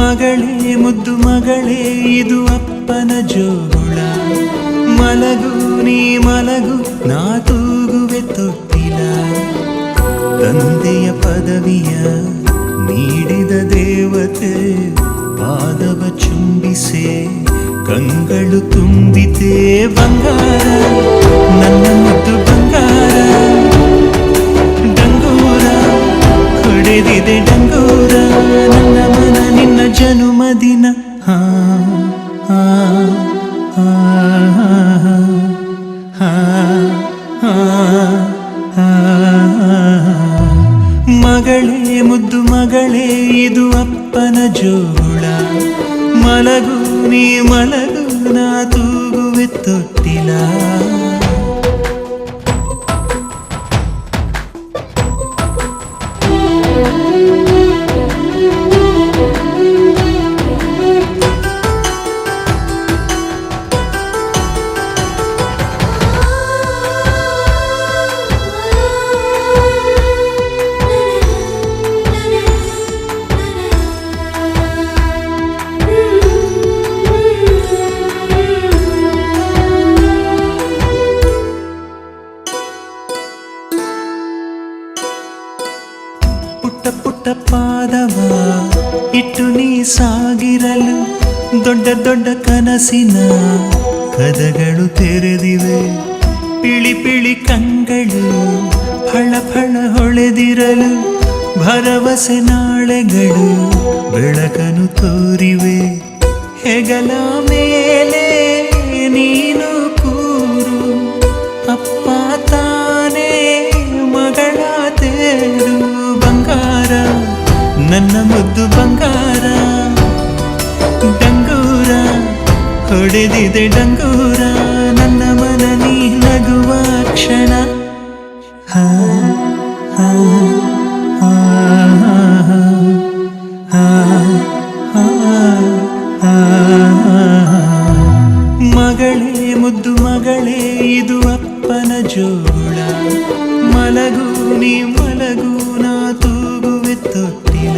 ಮಗಳೇ ಮುದ್ದು ಮಗಳೇ ಇದು ಅಪ್ಪನ ಜೋಗುಳ. ಮಲಗು ನೀ ಮಲಗು ನಾ ತೂಗುವೆ ತೊಟ್ಟಿಲ. ತಂದೆಯ ಪದವಿಯ ನೀಡಿದ ದೇವತೆ ಪಾದವ ಚುಂಬಿಸೆ ಕಂಗಳು ತುಂಬಿತೆ ಬಂಗಾರ ನನ್ನ ಮುದ್ದು ಬಂಗಾರ. ಡಂಗೂರ ಹೊಡೆದಿದೆ ಡಂಗೂರ ನನ್ನ ಮನ ನಿನ್ನ ಜನುಮದಿನ. ಹಾ ಹಾ ಹಾ ಹಾ ಹಾ. ಮಗಳೇ ಮುದ್ದು ಮಗಳೇ ಇದು ಅಪ್ಪನ ಜೋಗುಳ. ಮಲಗು ನೀ ಮಲಗು ನಾ ತೂಗುವೆ ತೊಟ್ಟಿಲ. ಪುಟ್ಟ ಪುಟ್ಟ ಪಾದವ ಇಟ್ಟು ನೀ ಸಾಗಿರಲು ದೊಡ್ಡ ದೊಡ್ಡ ಕನಸಿನ ಕದಗಳು ತೆರೆದಿವೆ. ಪಿಳಿ ಪಿಳಿ ಕಂಗಳು ಫಳ ಫಳ ಹೊಳೆದಿರಲು ಭರವಸೆ ನಾಳೆಗಳು ಬೆಳಕನು ತೋರಿವೆ. ಹೆಗಲ ಮೇಲೆ ನೀನು ಕೂರು ಅಪ್ಪ ತಾನೇ ಮಗಳ ತೇರು ಬಂಗಾರ ನನ್ನ ಮುದ್ದು ಬಂಗಾರ. ಡಂಗೂರ ಹೊಡೆದಿದೆ ಡಂಗೂರ ನನ್ನ ಮನ ನೀ ನಗುವ ಕ್ಷಣ. ಹಾ ಹಾ ಹಾ ಹಾ ಹಾ. ಮಗಳೇ ಮುದ್ದು ಮಗಳೇ ಇದು ಅಪ್ಪನ ಜೋಗುಳ. ಮಲಗು ನೀ ಮಲಗು ನಾ ತೂಗುವೆ ತೊಟ್ಟಿಲ.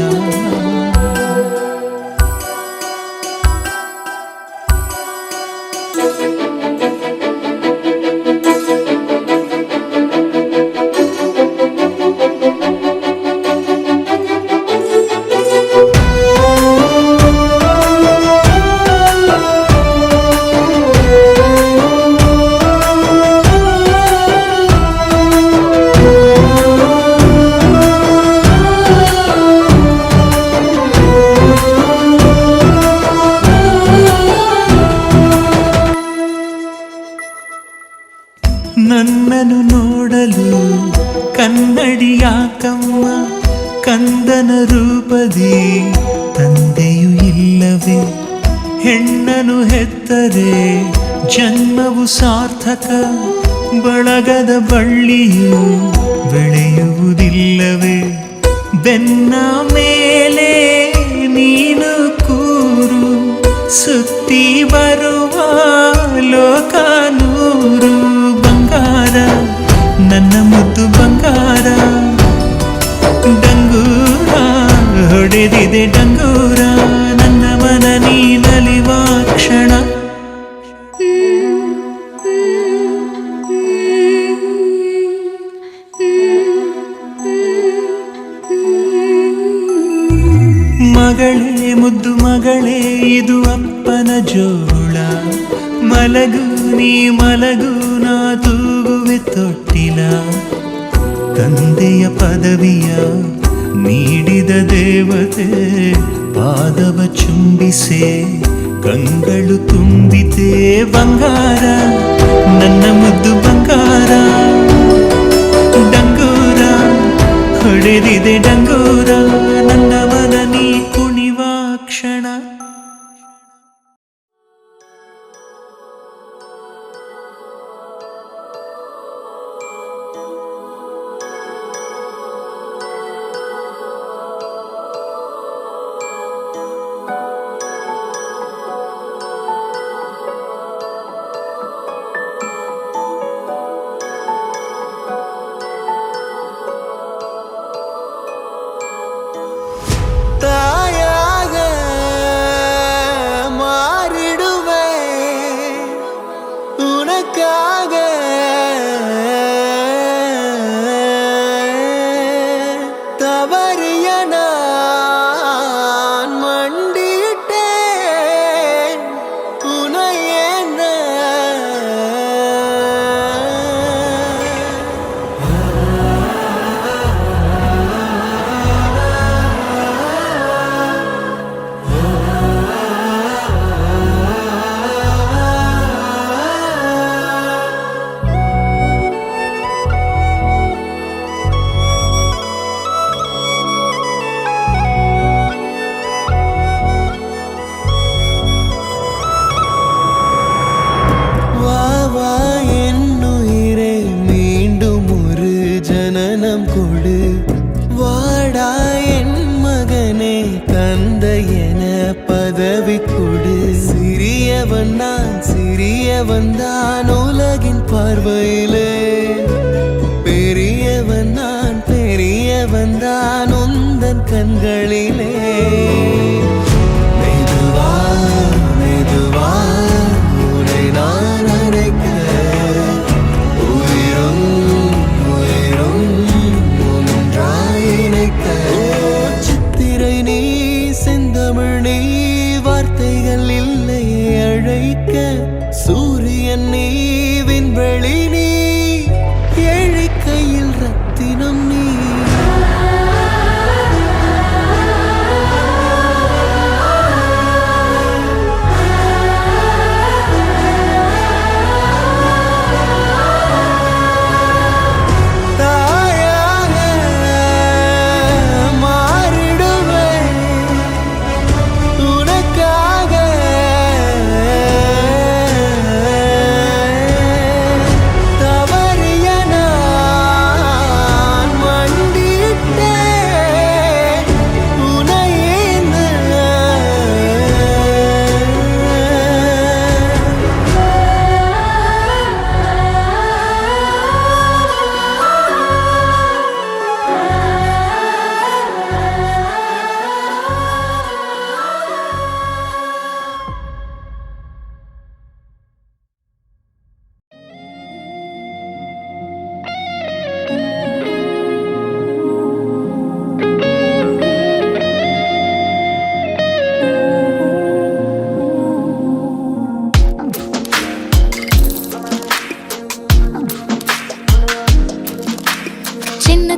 ನನ್ನನ್ನು ನೋಡಲು ಕನ್ನಡಿಯಾಕಮ್ಮ ಕಂದನ ರೂಪದಿ ತಂದೆಯು ಇಲ್ಲವೇ. ಹೆಣ್ಣನು ಹೆತ್ತರೆ ಜನ್ಮವು ಸಾರ್ಥಕ ಬಳಗದ ಬಳ್ಳಿಯು ಬೆಳೆಯುವುದಿಲ್ಲವೇ. ಬೆನ್ನ ಮೇಲೆ ನೀನು ಕೂರು ಸುತ್ತಿ ಬರುವ ಲೋಕ ನೂರು ಬಂಗಾರ ನನ್ನ ಮುದ್ದು ಬಂಗಾರ. ಡಂಗೂರ ಹೊಡೆದಿದೆ ಡಂಗೂರ ನನ್ನ ಮನ ನೀ ನಲಿವ ಕ್ಷಣ. ಮಗಳೇ ಮುದ್ದು ಮಗಳೇ ಇದು ಅಪ್ಪನ ಜೋಗುಳ. ಮಲಗು ನೀ ಮಲಗು ನಾ ತೂಗುವೆ ತೊಟ್ಟಿಲ. ತಂದೆಯ ಪದವಿಯ ನೀಡಿದ ದೇವತೆ ಪಾದವ ಚುಂಬಿಸೆ ಕಂಗಳು ತುಂಬಿತೆ ಬಂಗಾರ ನನ್ನ ಮುದ್ದು ಬಂಗಾರ. ಡಂಗೂರ ಹೊಡೆದಿದೆ ಡಂಗೂರ ನನ್ನ ಮನ ನೀ ಕುಣಿವ ಕ್ಷಣ. ತಾಯಾಗ என பதவி கொடு. சிறியவன் தான் உலகின் பார்வையிலே. பெரியவன் தான் உந்தன் கண்களிலே. மெதுவா மெதுவா உன்னை நான் அழைக்க, உயிரும் ஒன்றாய் இணைக்க. சித்திரை நீ செந்தமிழ் நீ வார்த்தைகள் இல்லையே அழைக்க. சூரியன் நீ விண்வெளி நீ ஏழை கையில் ரத்தினம் நீ.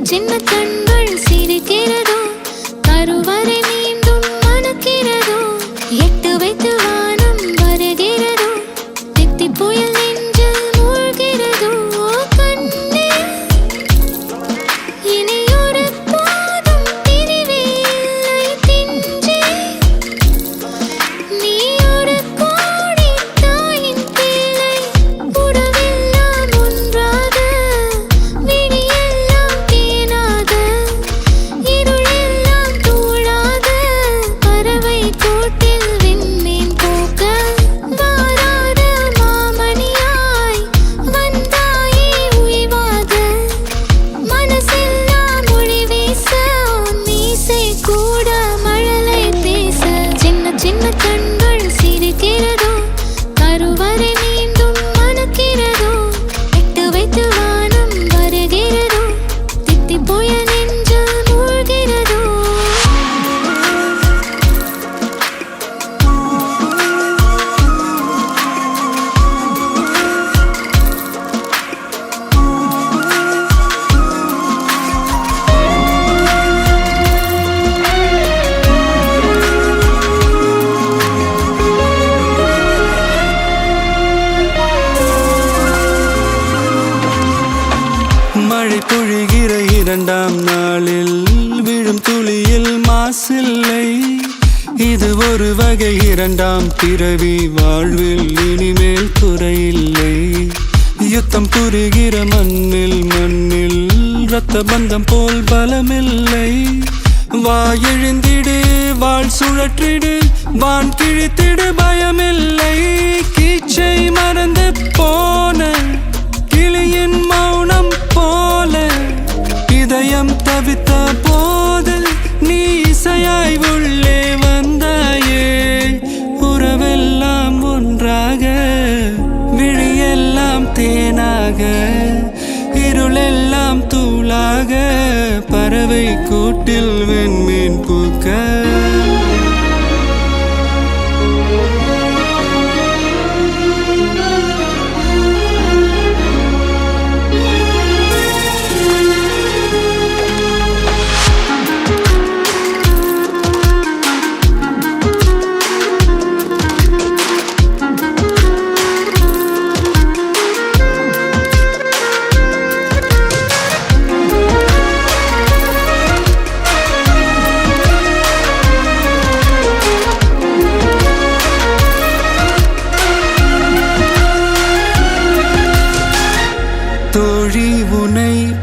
சின்ன கண்கள் சிரிக்கிறதோ, கருவறை மீண்டும் மணக்கிறதோ. எட்டு வைத்து வானம் வருகிறதோ, தித்தி புயல் நெஞ்சில் மூழ்கிறதோ. கண்ணே இனி ஒரு போதும் பிரிவே இல்லை தின்றே. நீ ஒரு கோடி தாயின் பிள்ளை, உறவெல்லாம் ஒன்றாக. விடியெல்லாம் தேனாக, இருளெல்லாம் தூளாக. பறவை கூட்டில் விண்மீன் போக்க, வாராத மாமணியாய் வந்தாயே உய்வாக. மனசெல்லாம் மொழி வீச, மீசை கூட மழலை பேச. சின்ன கண்கள் சிரிக்கிறதோ, கருவறை மீண்டும் மணக்கிறதோ. எட்டு வைத்து வானம் வருகிறதோ, தித்தி புயல் நெஞ்சில் மூழ்கிறதோ. மழை பொழிகிற இரண்டாம் நாளில் விழும் துளியில் மாசில்லை. இது ஒரு வகை இரண்டாம் பிறவி, வாழ்வில் இனிமேல் குறையில்லை. யுத்தம் புரிகிற மண்ணில் இரத்த பந்தம் போல் பலமில்லை. வா எழுந்திடு, வாழ் சுழற்றிடு, வான் கிழித்திடு, பயமில்லை. கீச்சை மறந்து போன கிளியின் மௌனம் போல, இதயம் தவித்த போது நீ இசையாய் உள்ளே வந்தாயே. உறவெல்லாம் ஒன்றாக, விழியெல்லாம் தேனாக, இருளெல்லாம் தூளாக. பறவை கூட்டில் வெண்மீன் பூக்க.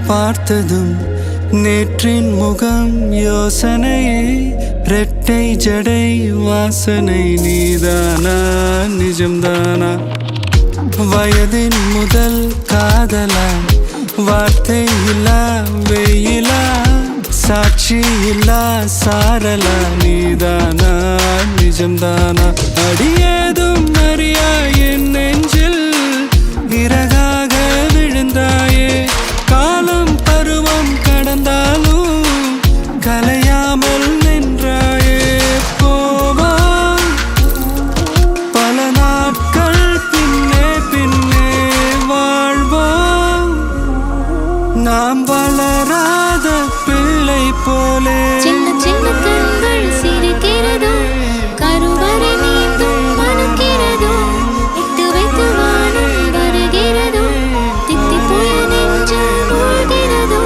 பார்த்ததும் நேற்றின் முகம் யோசனையை ரெட்டை ஜடை வாசனை நீதானா நிஜம்தானா வயதின் முதல் காதலா வார்த்தை இல்லா வெயிலா சாட்சி இல்லா சாரலா நீதானா நிஜம்தானா அடியேதும் அறியா என் நெஞ்சில் இறகாக விழுந்தாயே காலம் பருவம் கடந்தாலும் கலையாமல் நின்றாயே போவான் பல நாட்கள் பின்னே பின்னே வாழ்வோம் நாம் வளராத பிள்ளை போலே சின்ன சின்ன கண்கள் சிரிக்கிறதோ கருவறை நீந்தும் மணக்கிறதோ இட்டு வைத்து வானம் வருகிறதோ தித்தி போய நெஞ்சு மூழ்கிறதோ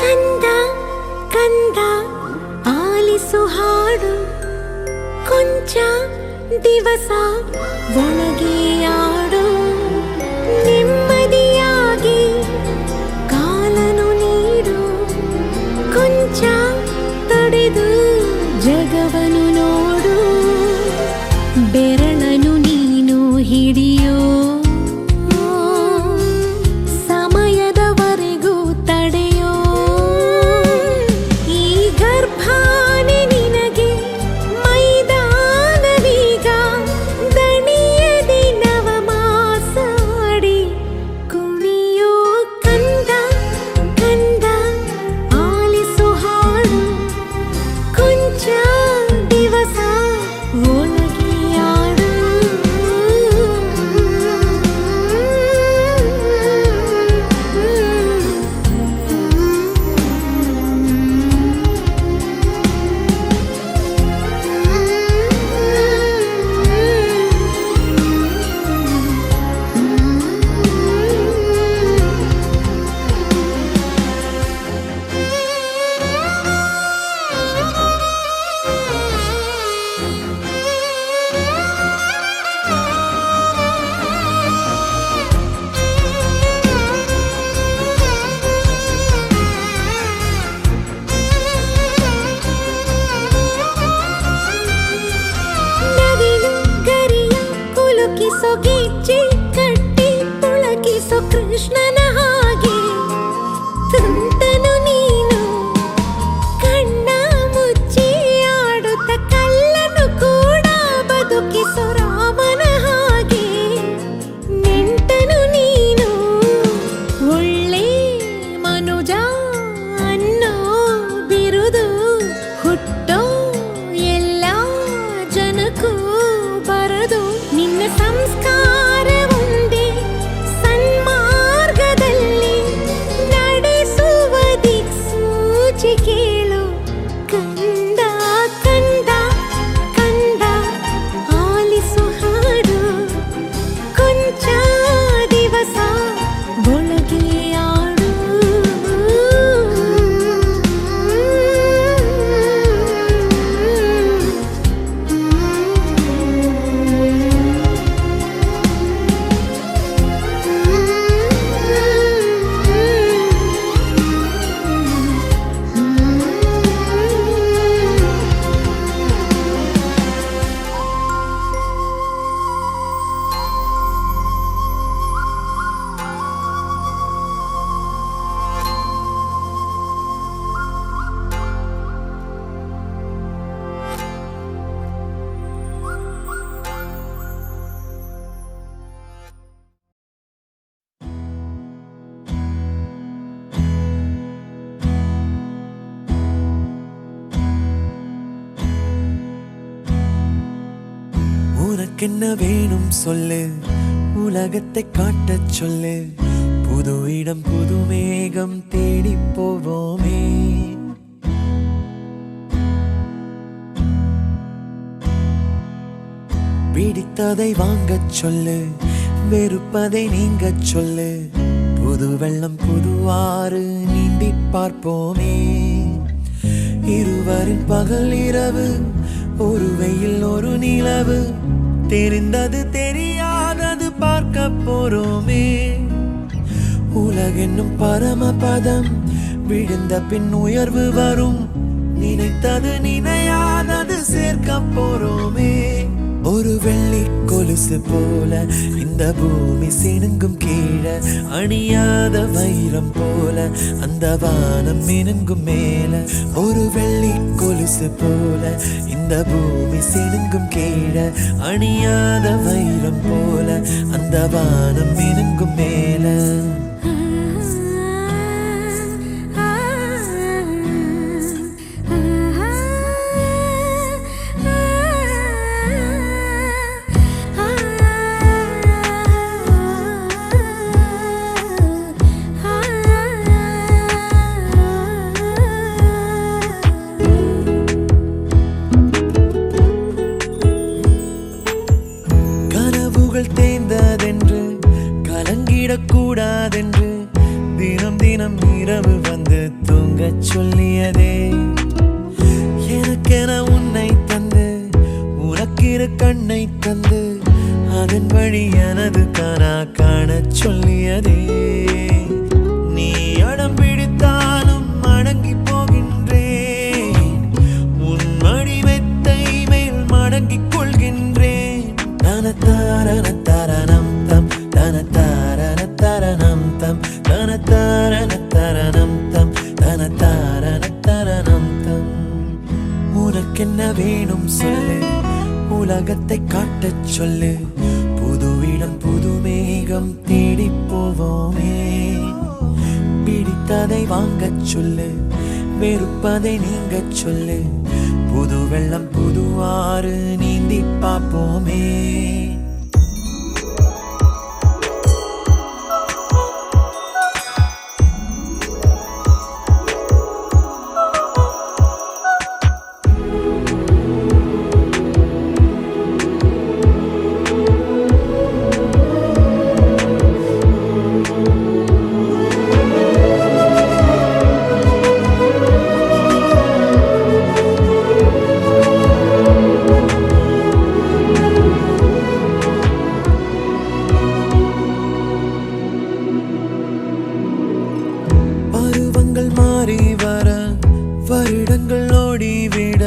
ಕಂದ ಕಂದ ಆಲಿಸು ಹಾಡು ಕೊಂಚ ದಿವಸ ಒಳಗೆ ಆಡು ನೆಮ್ಮದಿಯಾಗಿ ಕಾಲನು ನೀಡು ಕೊಂಚ ತಡೆದು ಜಗವನು ನೋಡು ಬೆರಳನು ನೀನು ಹಿಡಿಯೋ ಸಮಯದವರೆಗೂ ತಡೆಯೋ ಈ ಗರ್ಭಾನೆ ನಿನಗೆ ಮೈದಾನವೀಗ ದಣಿಯದಿ ನವಮಾಸಾಡಿ ಕುಣಿಯೋ ಕಂದ ಕಂದ ಆಲಿಸು ಹಾಡು ಕೊಂಚ ದಿವಸ ಒಳಗೆ ಆಡು ನವಿಲು ಗರಿಯ ಕುಲುಕಿಸೋ ಗೆಜ್ಜೆ ಕಟ್ಟಿ ಪುಳಕಿಸೋ ಕೃಷ್ಣನ ಹಾಗೆ ತುಂಟನು ನೀನು ಕಣ್ಣ ಮುಚ್ಚಿ ಆಡುತ್ತ ಕಲ್ಲನು ಕೂಡ ಬದುಕಿಸೋ ರಾಮನ ಹಾಗೆ ನೆಂಟನು ನೀನು ಒಳ್ಳೆ ಮನುಜ ಅನ್ನೋ ಬಿರುದು ಹುಟ್ಟೋ ಎಲ್ಲ ಜನಕ್ಕೂ ಬರದು ನಿನ್ನ ಸಂಸ್ಕಾರ ಒಂದೇ ಸನ್ಮಾರ್ಗದ உனக்கென்ன வேணும் சொல்லு, உலகத்தை காட்டச் சொல்லு. புது இடம் புது மேகம் தேடி போவோமே. பிடித்ததை வாங்கச் சொல்லு, வெறுப்பதை நீங்கச் சொல்லு. புது வெள்ளம் புது ஆறு நீந்தி பார்ப்போமே. இருவரின் பகல் இரவு, ஒரு வெயில் ஒரு நிலவு. தெரிந்தது தெரியாதது பார்க்க போறோமே. உலகென்னும் பரமபதம், விழுந்த பின் உயர்வு வரும். நினைத்தது நினையாதது சேர்க்க போறோமே. ஒரு வெள்ளி கொலுசு போல இந்த பூமி சினுங்கும் கீழே, அணியாத வைரம் போல அந்த வானம் மினுங்கும் மேல. ஒரு வெள்ளி கொலுசு போல இந்த பூமி சினுங்கும் கீழே, அணியாத வைரம் போல அந்த வானம் மினுங்கும் மேல. தேய்ந்ததென்று கலங்கிடக்கூடாதென்று தினம் தினம் இரவு வந்து தூங்கச் சொல்லியதே. எனக்கென உன்னை தந்து உனக்கிரு கண்ணை தந்து அதன் வழி எனது கனா காணச் சொல்லியதே. நீ அடம் பிடித்தாலும் அடங்கி போகின்றேன், உன் மடி மெத்தை மேல் மடங்கிக் கொள்கின்றேன். தனத்தாரணம் தம் தனத்தாரணம் தம் தனத்தாரணம் தம் தனத்தாரணம் தம். உனக்கென்ன வேணும் சொல்லு, உலகத்தை காட்டச் சொல்லு. புது இடம் புது மேகம் தேடி போவோமே. பிடித்ததை வாங்கச் சொல்லு, வெறுப்பதை நீங்கச் சொல்லு. புது வெள்ளம் புது ஆறு நீந்தி பார்ப்போமே. மாறி வர வருடங்கள் ஓடிவிட,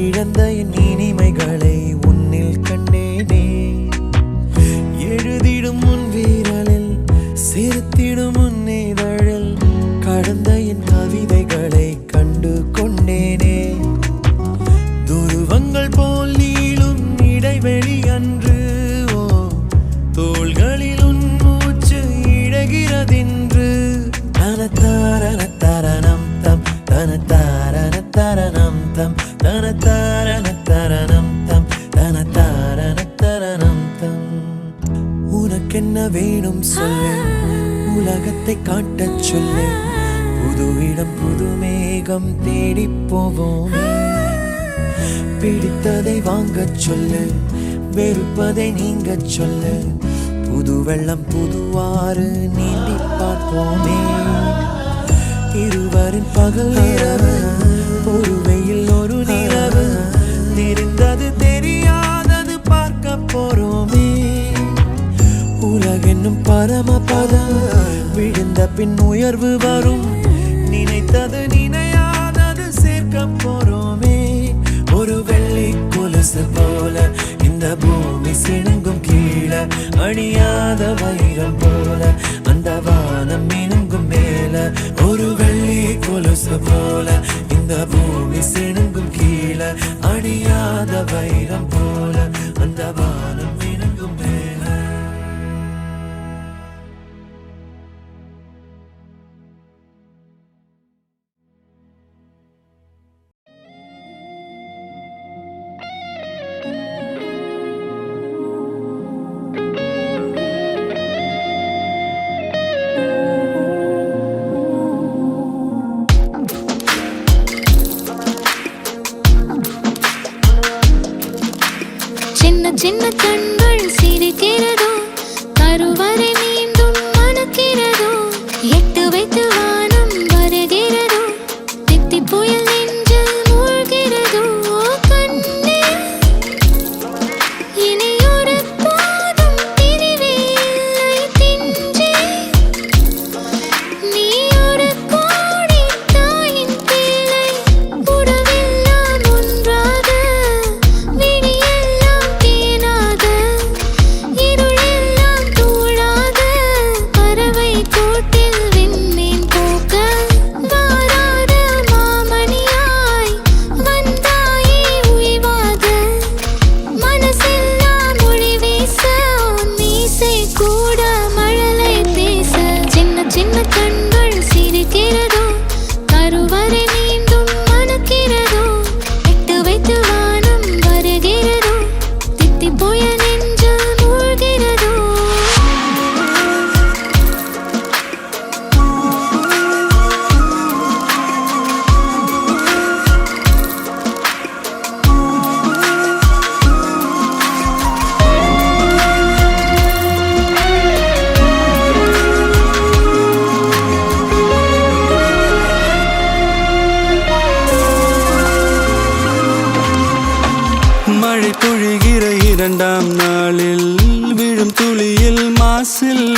இழந்த என் இனிமைகளை உன்னில் கண்டேனே. எழுதிடும் உன் வீரலில் சிரித்திடும் உன் இதழில் கடந்த என் கவிதைகளை கண்டு கொண்டேனே. துருவங்கள் போல் நீளும் இடைவெளி அன்று, ஓ தோள்களில் உன் மூச்சு இழகிறதென்று. தனத்தாரணம் தம் தனத்தாரணம் தம் தனத்தாரணம் தம் தனத்தாரணம் தம். உனக்கென்ன வேணும் சொல்லு, உலகத்தை காட்டச் சொல்லு. புது இடம் புது மேகம் தேடி போவோமே. பிடித்ததை வாங்கச் சொல்லு, வெறுப்பதை நீங்கச் சொல்லு. புது வெள்ளம் புது ஆறு நீந்தி பார்ப்போமே. இருவரின் பகல் இரவு, ஒரு வெயில் ஒரு நிலவு. தெரிந்தது தெரியாதது பார்க்க போறோமே. உலகென்னும் பரமபதம், விழுந்த பின் உயர்வு வரும். நினைத்தது நினையாதது சேர்க்க போறோமே. ஒரு வெள்ளி கொலுசு போல இந்த பூமி சினுங்கும் கீழே, அணியாத வைரம் போல அந்த வானம் மினுங்கும் மேல. ஒரு வெள்ளி கொலுசு போல இந்த பூமி சினுங்கும் கீழே, அணியாத வைரம் போல அந்த வானம் மினுங்கும் மேல.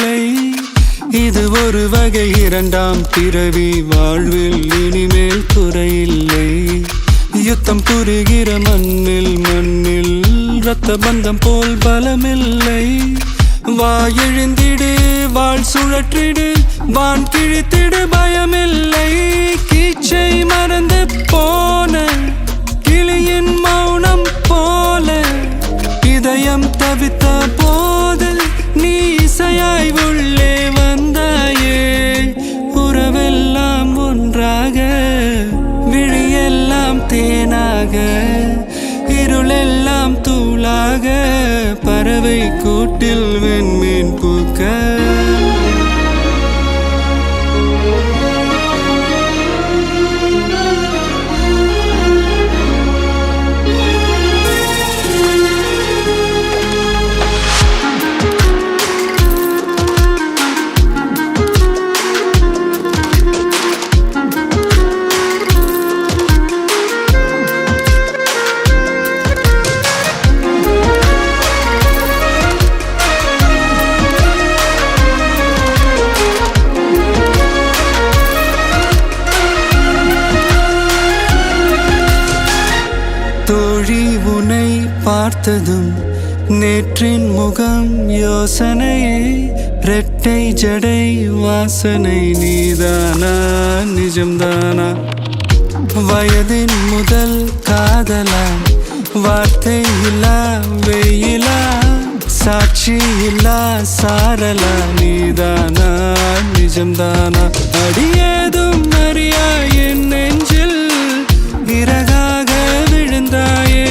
இல்லை. இது ஒரு வகை இரண்டாம் பிறவி, வாழ்வில் இனிமேல் குறையில்லை. யுத்தம் புரிகிற மண்ணில் ரத்த பந்தம் போல் பலமில்லை. வா எழுந்திடு, வாழ் சுழற்றிடு, வான் கிழித்திடு, பயமில்லை. கீச்சை மறந்து போன கிளியின் மௌனம் போல இதயம் தவித்த போது நீ இசையாய் உள்ளே வந்தாயே. உறவெல்லாம் ஒன்றாக, விழியெல்லாம் தேனாக, இருளெல்லாம் தூளாக, பறவை கூட்டில் வெண்மீன் பூக்க. தோழி உன்னை பார்த்ததும் நேற்றின் முகம் யோசனையே. ரெட்டை ஜடை வாசனை நீதானா நிஜம்தானா? வயதின் முதல் காதலா, வார்த்தை இல்லா வெயிலா, சாட்சி இல்லா சாரலா, நீதானா நிஜம்தானா? அடியேதும் அறியா என் நெஞ்சில் இறகாக விழுந்தாயே.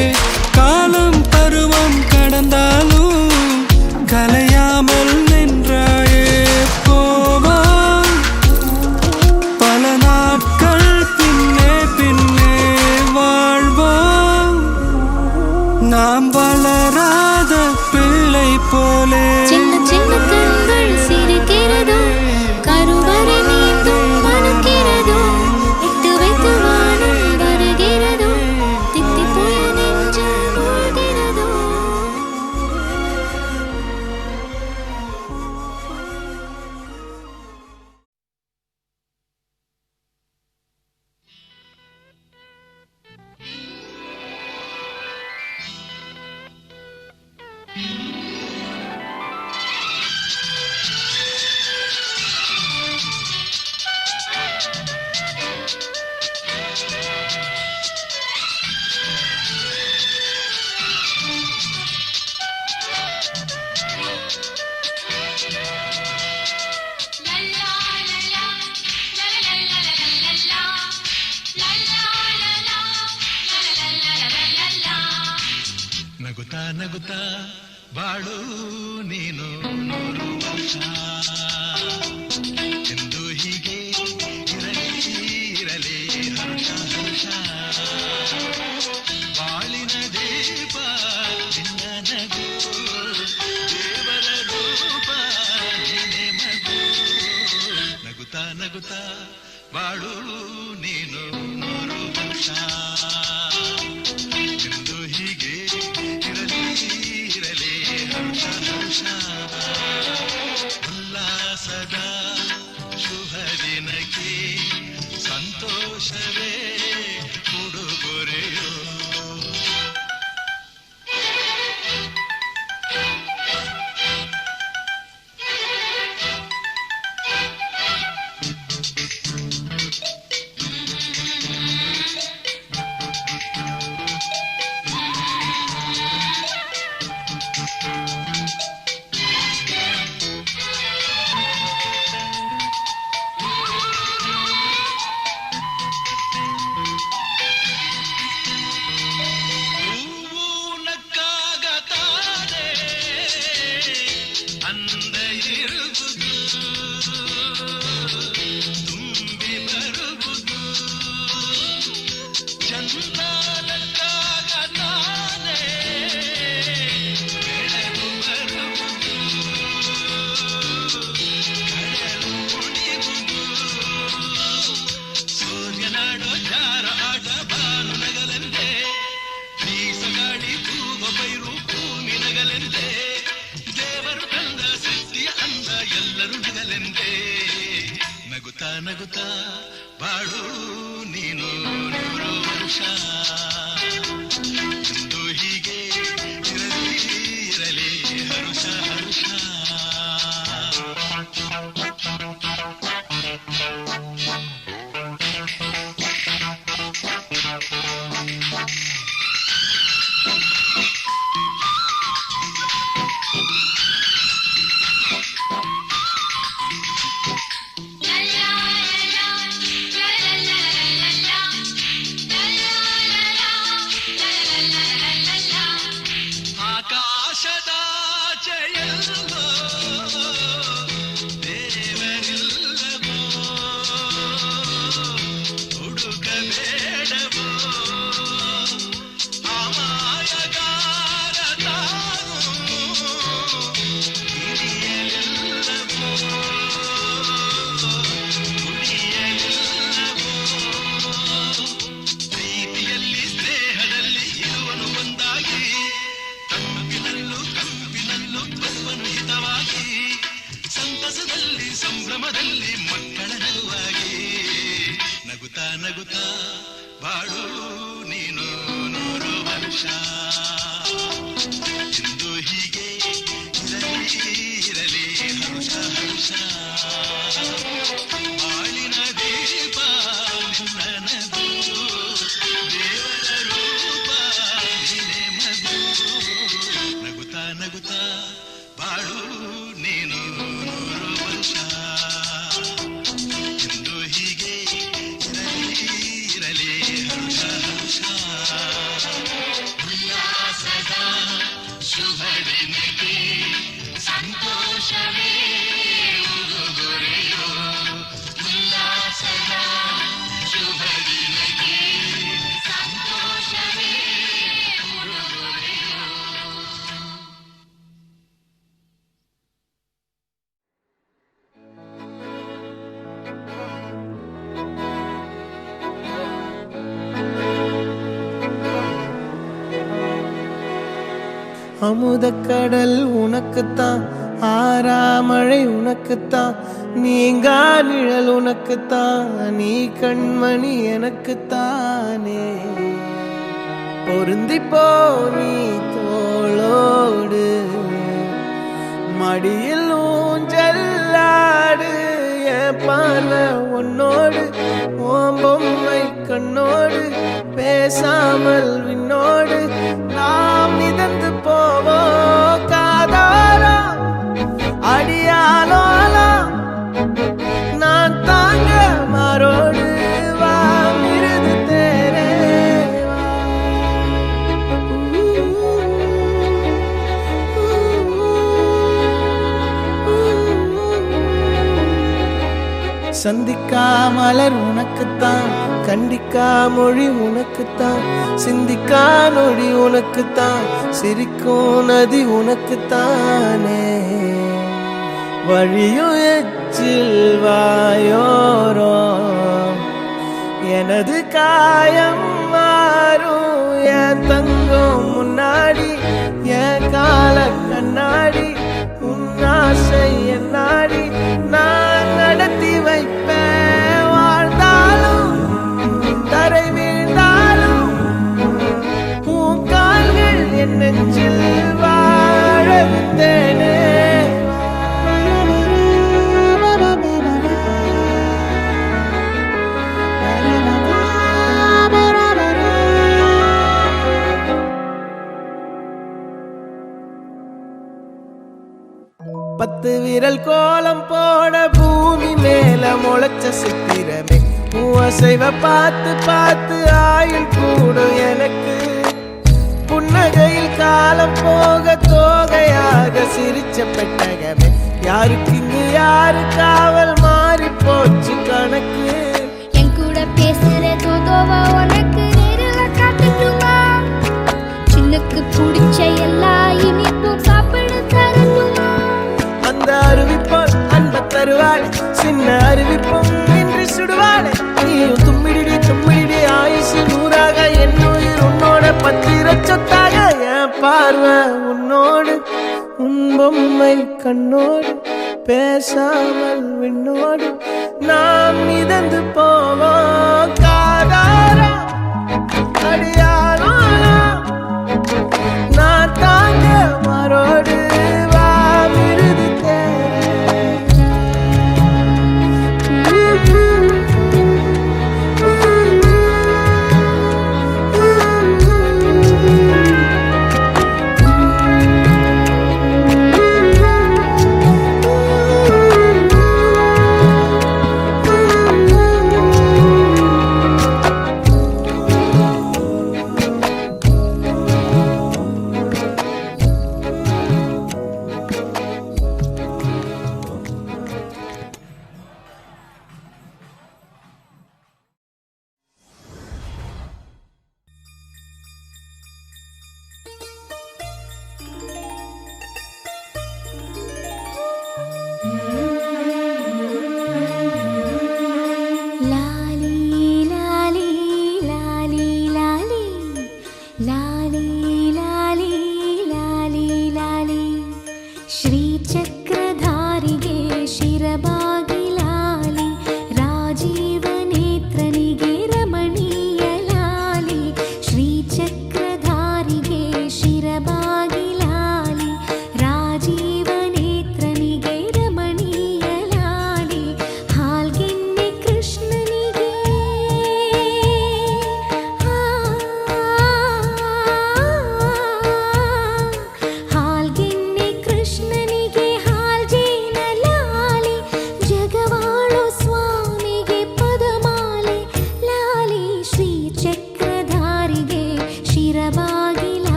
காலம் பருவம் கடந்தாலும் கலையாமல் நின்றாயே. போவாம் பல நாட்கள் பின்னே பின்னே வாழ்வோம், நாம் வளராத பிள்ளை போலே. சின்ன சின்ன கண்கள் சிரிக்கிறதோ, கருவறை நீந்தும் மணக்கிறதோ, இட்டு வைத்து வானம் வருகிறதோ, தித்தி போய நெஞ்சு மூழ்கிறதோ. ನಗುತ್ತಾ ನಗುತ್ತಾ ಬಾಳು ನೀನು ನೂರು ವರ್ಷ ಎಂದು ಹೀಗೆ ಇರಲಿ ಇರಲಿ ಹರ್ಷ ಹರ್ಷ. ಬಾಳಿನ ದೀಪ ನಿನ್ನ ನಗು, ದೇವರ ರೂಪ ನೀನೆ ಮಗು. ನಗುತ್ತಾ ನಗುತ್ತಾ ಬಾಳು ನೀನು ನೂರು ವರ್ಷ ಎಂದು ಹೀಗೆ ಇರಲಿ ಇರಲಿ ಹರ್ಷ ಹರ್ಷ. ಉಲ್ಲಾಸದ ಶುಭ ದಿನಕ್ಕೆ ಸಂತೋಷವೇ ಉಡುಗೊರೆಯೋ. ನಗುತ್ತಾ ಬಾಳು ನೀನು 100 ವರ್ಷ ಎಂದು ಹೀಗೆ ಇರಲಿ ಹರುಷ ಹರುಷ. ಆಕಾಶದಾಚೆಯಲ್ಲೋ ದೇವರಿಲ್ಲವೋ ಹುಡುಕಬೇಡವೋ ಅಮಾಯಗಾರ ತಾನು ಹಿರಿಯಲಿಲ್ಲವೋ ಉಳಿಯಲಿಲ್ಲವೋ ಪ್ರೀತಿಯಲ್ಲಿ ಸ್ನೇಹದಲ್ಲಿ ಇರುವನು ಒಂದಾಗಿ ಕಂಪಿನಲ್ಲೂ ಬರುವನು ಹಿತವಾಗಿ ಸಂತಸದಲ್ಲಿ ಸಂಭ್ರಮದಲ್ಲಿ ಮಕ್ಕಳ ನಗುವಾಗಿ ನಗುತ್ತಾ ನಗುತ್ತಾ ಬಾಳು ನೀನು 100 ವರ್ಷ ಎಂದು ಹೀಗೆ ಇರಲಿ ಹರುಷ ಹರುಷ. ಬಾಳಿನ ದೀಪ ನನ್ನದು ದೇವರ ರೂಪ ನಿನೆ ಮಗು ನಗುತ್ತಾ ನಗುತ್ತಾ ಬಾಳು ನೀನು 100 ವರ್ಷ ಎಂದು ಹೀಗೆ ಇರಲಿ ಹರುಷ ಹರುಷ. ಉಲ್ಲಾಸದ ಶುಭ ದಿನಕ್ಕೆ ಸಂತೋಷವೇ ಉಡುಗೊರೆಯೋ ಉಲ್ಲಾಸದ ಶುಭ ದಿನಕ್ಕೆ ಸಂತೋಷವೇ ಉಡುಗೊರೆಯೋ. அமுதக்கடல் உனக்குத்தான், ஆறாமழை உனக்குத்தான், நீங்கா நிழல் உனக்குத்தான், நீ கண்மணி எனக்குத்தானே. பொருந்திப்போ நீ தோளோடு மடியில் ஊஞ்சல்லாடு, என் பார்வை உன்னோடு ஓம் பொம்மை கண்ணோடு பேசாமல் விண்ணோடு நாம் மிதந்து போவோம் காதாரா அடியாலோலா நான் தாங்க மாறோடு வா மிருது தேரே சந்திக்கா மலர் உனக்குத்தான், கண்டிக்கா மொழி உனக்குத்தான், சிந்திக்கா நொடி உனக்குத்தான், சிரிக்கும் நதி உனக்குத்தானே. வழியும் எச்சில் வாயோரோ எனது காயம் மாறும், என் தங்கம் முன்னாடி என் கால கண்ணாடி உன்னாசை என்னாடி நான் நடத்தி வைப்பேன். வாழ்ந்தாலும் தரை வீழ்ந்தாலும் உன் கால்கள் என் நெஞ்சில் வாழ விட்டேனே. பத்து விரல் கோலம் போட பூமி மேல முளைச்ச சித்திரமே, அசைவ பார்த்து பார்த்து ஆயுள் கூடும் எனக்கு. புன்னகையில் காலம் போக தோகையாக சிரிச்ச பெட்டகமே, யாருக்கு இங்கு யாரு காவல் மாறி போச்சு கணக்கு. என் கூட பேசுற தோதோவா உனக்கு நேரில் காட்டட்டுமா? சின்னுக்கு பிடிச்ச எல்லா இனிப்பும் சாப்பிட தரட்டுமா? அந்த அருவிப்போல் அன்ப தருவாள், சின்ன அருவிப்பும் இன்று சுடுவாள். நீயும் தும்மிடி தும்மிடி ஆயுசு 100ஆக, என் உயிர் உன்னோட பத்திர சொத்தாக. என் பார்வை உன்னோடு உன் பொம்மை கண்ணோடு பேசாமல் விண்ணோடு நாம் மிதந்து போவோம் காதாரா அடியாளோ நான் தாங்க மரோடு வா மிருது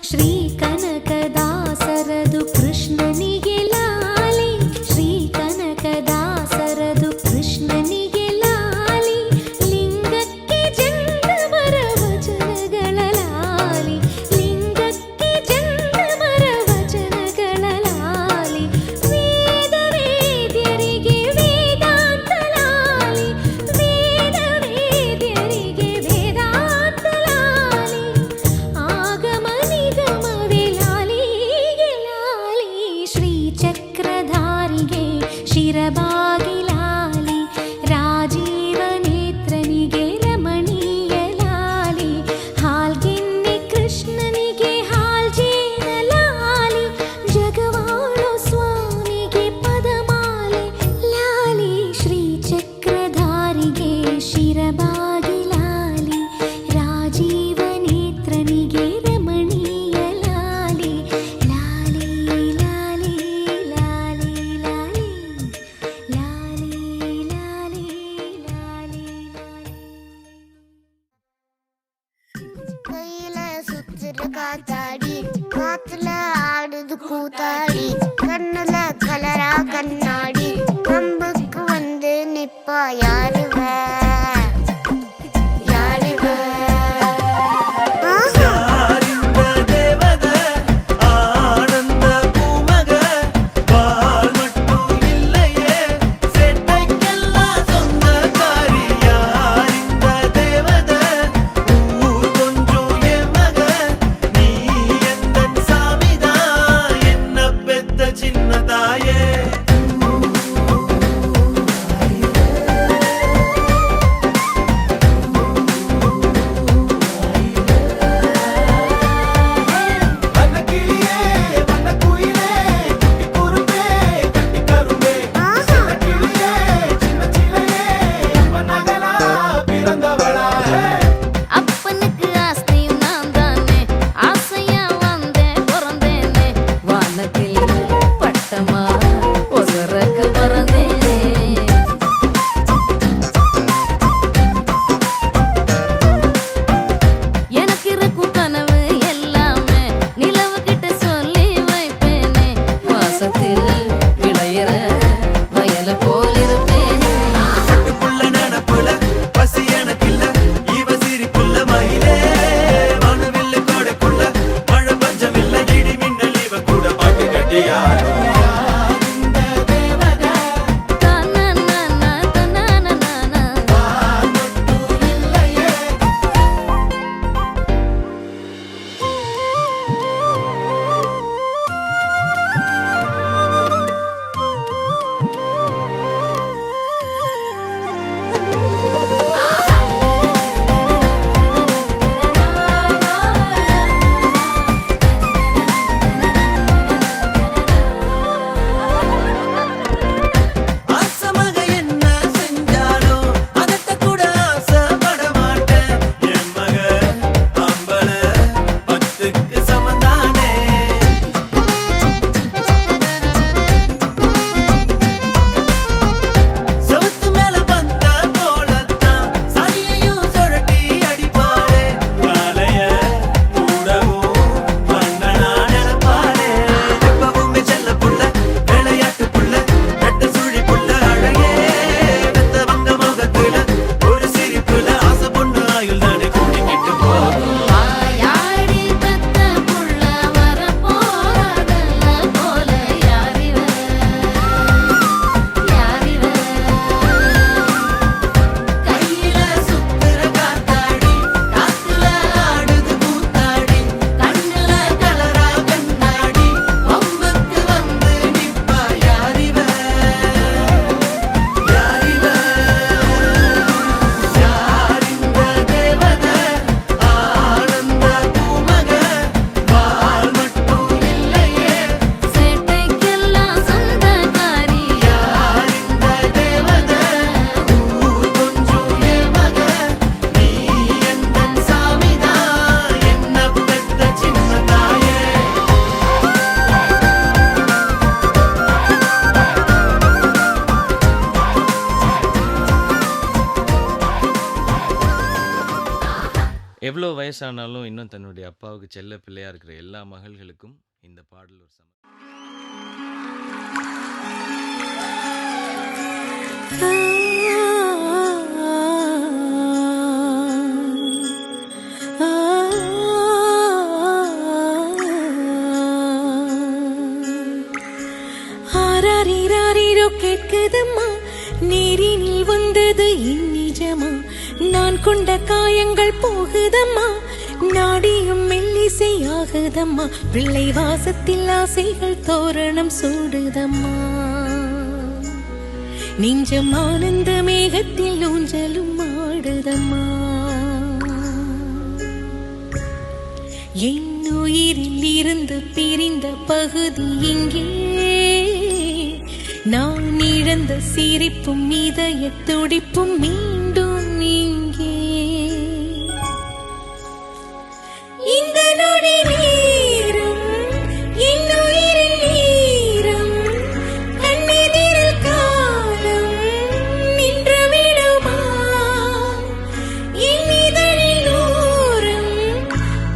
ಶ್ರೀ ಕನಕದಾಸರದು ಕೃಷ್ಣನಿಗೆ ಲಾಲಿ, ಶ್ರೀ ಕನಕದಾಸರದು ಕೃಷ್ಣನಿಗೆ ಲಾಲಿ, ಲಿಂಗಕ್ಕೆ ಜಂಗಮರ ವಚನಗಳ ಲಾಲಿ, ಲಿಂಗಕ್ಕೆ ಜಂಗಮರ ವಚನಗಳ ಲಾಲಿ, ವೇದ ವೇದ್ಯರಿಗೆ ವೇದಾಂತ ಲಾಲಿ, ವೇದ ವೇದ್ಯರಿಗೆ ವೇದಾಂತ ಲಾಲಿ, ಆಗಮ ನಿಗಮವೇ ಲಾಲಿಗೆ ಲಾಲಿ, ಶ್ರೀ ಚಕ್ರಧಾರಿಗೆ ಶಿರಬಾಗಿ ಲಾಲಿ, ರಾಜೀವ ನೇತ್ರನಿಗೆ ರಮಣೀಯ ಲಾಲಿ, ಹಾಲ್ಗೆನ್ನೆ ಕೃಷ್ಣನಿಗೆ ಹಾಲ್ಜೇನ ಲಾಲಿ, ಜಗವಾಳೋ ಸ್ವಾಮಿಗೆ ಪದಮಾಲೆ தாயே அப்பனுக்கு ஆஸ்தியும் நான் தானே ஆசையா வந்தேன் பிறந்தேனே வானத்தில் பட்டமா ஒசரக்கு பறந்தேனே எனக்கு இருக்கும் கனவு எல்லாமே நிலவு கிட்ட சொல்லி வைப்பேனே வாசத்தில் விளையிற வயல போல் இருப்பேனே புள்ள நனப்புல பசி எனக்கில்ல இவ சிரிப்புள்ள மயிலே வானவில்ல கோடைக்குள்ள மழை பஞ்சம் இல்ல இடி மின்னல் இவ கூட பாட்டு கட்டியாடும் ஆசமாக என்ன செஞ்சாலும் அதட்ட கூட ஆசைப்பட மாட்டேன் என் மக அம்பல 10க்கு சமந்தானே சவுத்து மேல வந்த போலத்தான் சனியையும் சுழட்டி அடிப்பாளே காலைய கூடவும் பண்ணனா நினைப்பாளே எப்பவுமே செல்ல புள்ள விளையாட்டு புள்ள ரெட்ட சுழி புள்ள அழகே வெத்தவங்க முகத்துல ஒரு சிரிப்புல ஆசை பொண்ணு ஆயுள் தானே கூட்டிக்கிட்டு போகும் வாயாடி பெத்த புள்ள வரப்போறதல்ல போல யாரிவ கையில சுத்துற காத்தாடி காத்துல ஆடுது கூத்தாடி கண்ணுல கலரா கண்ணாடி வம்புக்கு வந்து நிப்பா யாரிவ யாரிவ யாரிந்த தேவத ஆனந்த பூமக பால் மட்டும் இல்லையே சேட்டைக்கெல்லாம் சொந்தக்காரி யாரிந்த தேவத ஊர் கொஞ்சம் ஏமக நீ எந்தன் சாமிதான் என்ன பெத்த சின்ன தாயே எவ்வளோ வயசானாலும் இன்னும் தன்னுடைய அப்பாவுக்கு செல்ல பிள்ளையா இருக்கிற எல்லா மகள்களுக்கும் இந்த பாடல் ஒரு ஆராரிராரிரோ கேட்குதம்மா நேரினில் வந்தது இந்நிஜமா நான் கொண்ட காயங்கள் போகுதம்மா நாடியும் மெல்லிசை ஆகுதம்மா பிள்ளை வாசத்தில் ஆசைகள் தோரணம் சூடுதம்மா நெஞ்சம் ஆனந்த மேகத்தில் ஊஞ்சலும் ஆடுதம்மா என் உயிரில் இருந்து பிரிந்த பகுதி இங்கே நான் இழந்த சிரிப்பும் இதய துடிப்பும் மீண்டும் இங்கே இந்த நொடி நேரம் என் உயிரில் ஈரம் கண்ணெதிரில் காலம் நின்று விடுமா என் இதழில் ஓரம்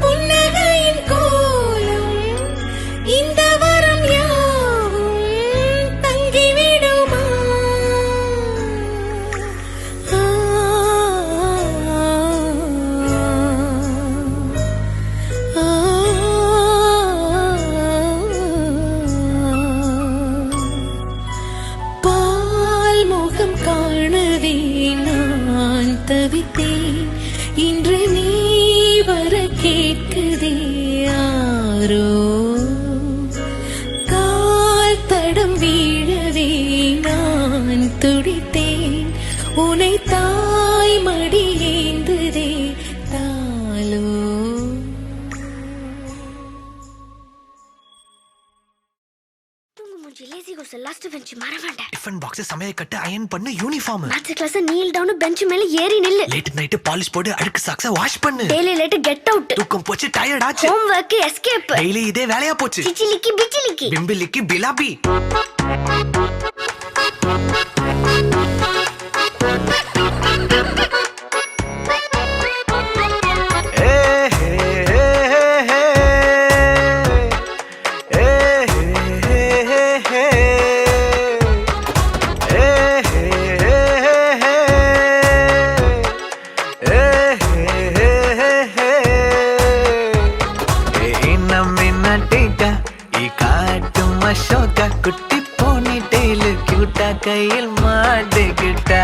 புன்னகையின் கோலம் இந்த வரம் யாவும் தங்கிவிடுமா பால் முகம் காணவே நான் தவித்தேன் இன்று நீ வர கேட்குதே யாரோ கால் தடம் லாஸ்ட் பெஞ்ச் மறவேண்ட. டிஃபன் பாக்ஸ் சமையல் கட்டு அயன் பண்ணு uniform. Maths class kneel down bench மேல ஏறி நில்லு. லேட் நைட் பாலிஷ் போடு அழுக்கு சாக்ஸ வாஷ் பண்ணு. Daily late get out. தூக்கம் போச்சு டயர்ட் ஆச்சு. Home work escape. டெய்லி இதே வேலையா போச்சு. சிச்சிலிக்கி பிச்சிலிக்கி பிம்பிலிக்கி பிலாபி. குட்டி போனி டெய்ல் கியூட்டா கையில் மாட்டிக்கிட்டா.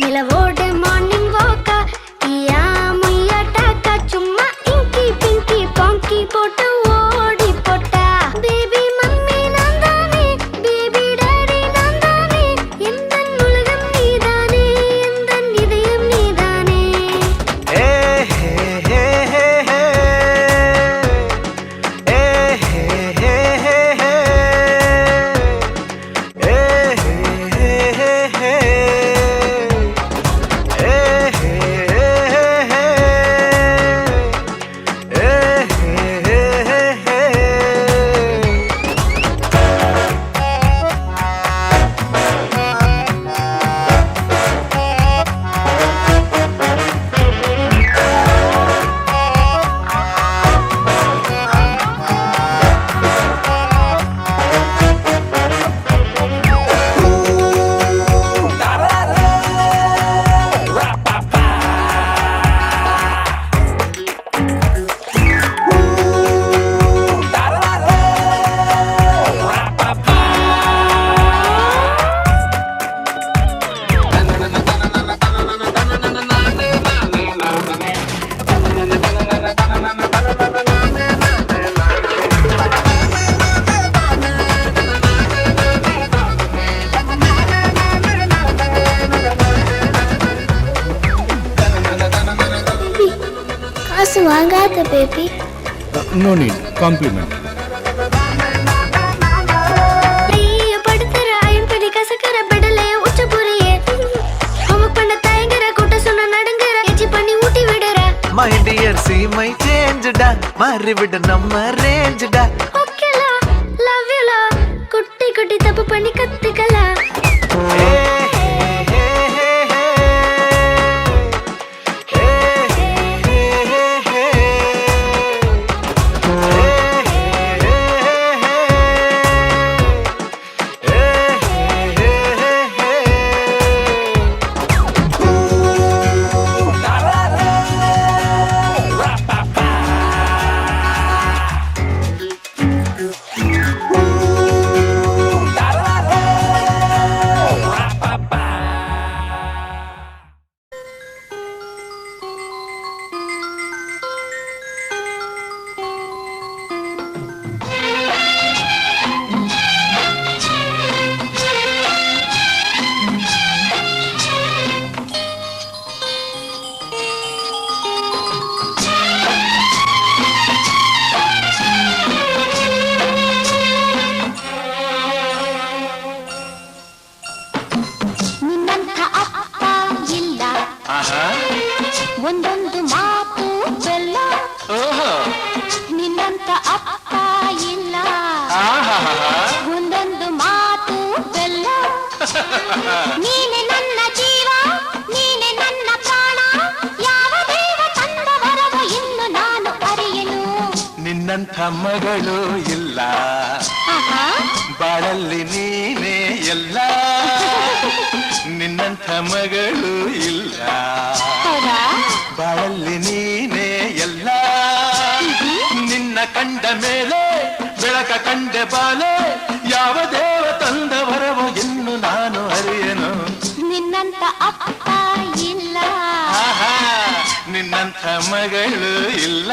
நிலவோட மார்னிங் வாக்கா ஈயா முய்யா டாக்கா சும்மா இங்கி பிங்கி பாங்கி போட்டு ஓடி போட்டா. பேபி மம்மி நான் தானே பேபி டாடி நான் தானே எந்தன் உலகம் நீதானே எந்தன் இதயம் நீதானே. ஏ ஹே ஹே ஹே ஹே ஏ ஹே ஹே ஹே ஹே காசு வாங்காத பேபி. No need. Compliment. ஐயோ படுத்துற ஐயம் படி கசக்கற பெடலே உச்ச புரியே. ஹோம்வொர்க் பண்ண தயங்குற கூட்ட சொன்ன நடுங்குற எச்சி பண்ணி ஊட்டி விடுற. மை டியர் சி மை சேஞ்ச்டா மாறி விட நம்ம ரேஞ்ச்டா. ஓகேலா லவ் யூலா குட்டி குட்டி தப்பு பண்ணி கத்துக்கலாம். ಒಂದೊಂದು ಮಾತು ಬೆಲ್ಲ ನಿನ್ನಂತ ಅಪ್ಪ ಇಲ್ಲ. ಒಂದೊಂದು ಮಾತು ಬೆಲ್ಲ ನೀನೆ ನನ್ನ ಜೀವ ನೀನೆ ನನ್ನ ಪ್ರಾಣ ಯಾವ ದೇವ ತಂದ ವರವ ಇನ್ನು ನಾನು ಅರಿಯನು. ನಿನ್ನಂಥ ಮಗಳು ಇಲ್ಲ ಬಾಳಲ್ಲಿ ನೀನೇ ಎಲ್ಲ. ನಿನ್ನಂಥ ಮಗಳು ಇಲ್ಲ ಬಾಳಲ್ಲಿ ನೀನೇ ಎಲ್ಲ. ನಿನ್ನ ಕಂಡ ಮೇಲೆ ಬೆಳಕ ಕಂಡೆ ಬಾಲೆ ಯಾವ ದೇವ ತಂದ ವರವ ಇನ್ನು ನಾನು ಅರಿಯನು. ನಿನ್ನಂತ ಅಪ್ಪ ಇಲ್ಲ ನಿನ್ನಂಥ ಮಗಳು ಇಲ್ಲ.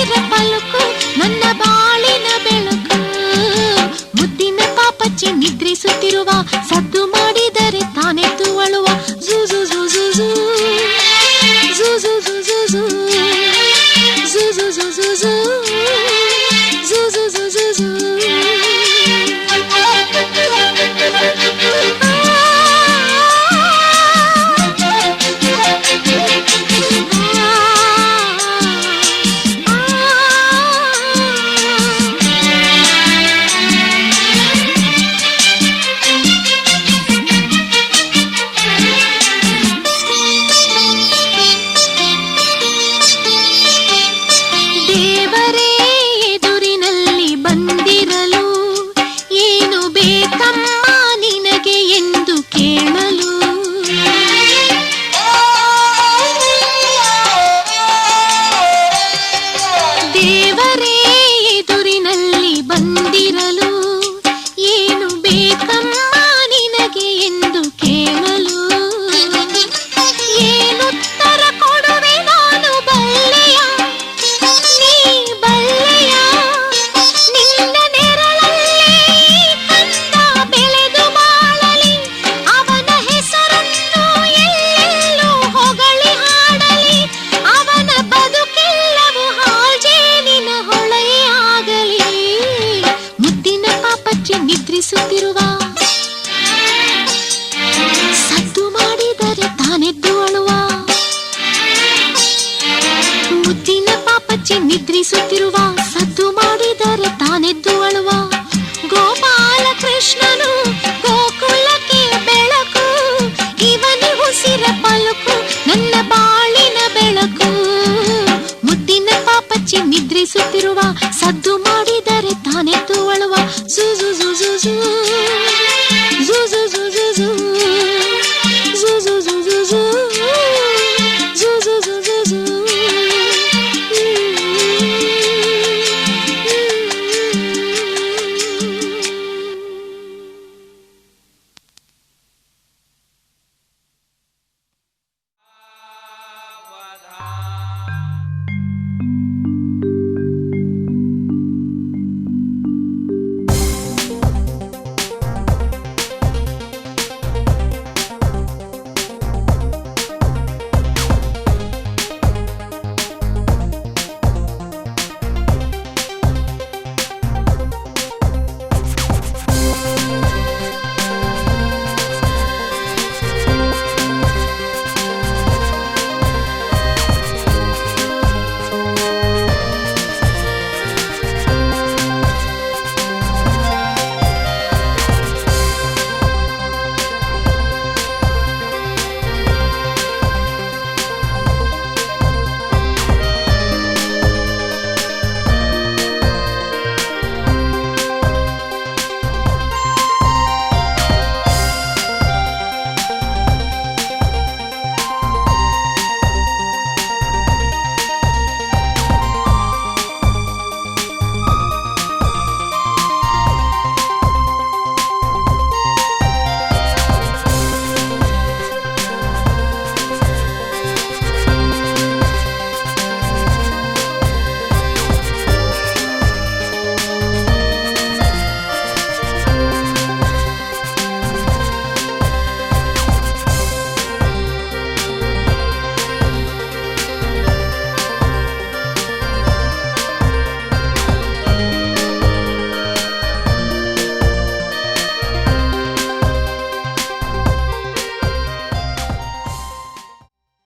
ಉಸಿರ ಪಲುಕು ನನ್ನ ಬಾಳಿನ ಬೆಳಕು ಮುದ್ದಿನ ಪಾಪಚ್ಚಿ ನಿದ್ರಿಸುತ್ತಿರುವ ಸದ್ದು ಮಾಡಿದರೆ ತಾನೆದ್ದು ಅಳುವ ಜೂಜು ಜೂಜು ಜೂ ಜೂಜು ಜೂಜು ಜೂ ಜೂಜು ಜೂಜು ಜೂ ಜೂಜು ಜೂಜು ಜೂ ಸದ್ದು ಮಾಡಿದರೆ ತಾನೆದ್ದು ಅಳುವ ಮುದ್ದಿನ ಪಾಪಚ್ಚಿ ನಿದ್ರಿಸುತ್ತಿರುವ ಸದ್ದು ಮಾಡಿದರೆ ತಾನೆದ್ದು ಅಳುವ ಗೋಪಾಲ ಕೃಷ್ಣನು ಗೋಕುಲಕ್ಕೆ ಬೆಳಕು ಇವನಿ ಉಸಿರ ಪಲುಕು ನನ್ನ ಬಾಳಿನ ಬೆಳಕು ಮುದ್ದಿನ ಪಾಪಚ್ಚಿ ನಿದ್ರಿಸುತ್ತಿರುವ ಸದ್ದು ಮಾಡಿದರೆ ತಾನೆದ್ದು ಅಳುವ ಜೂ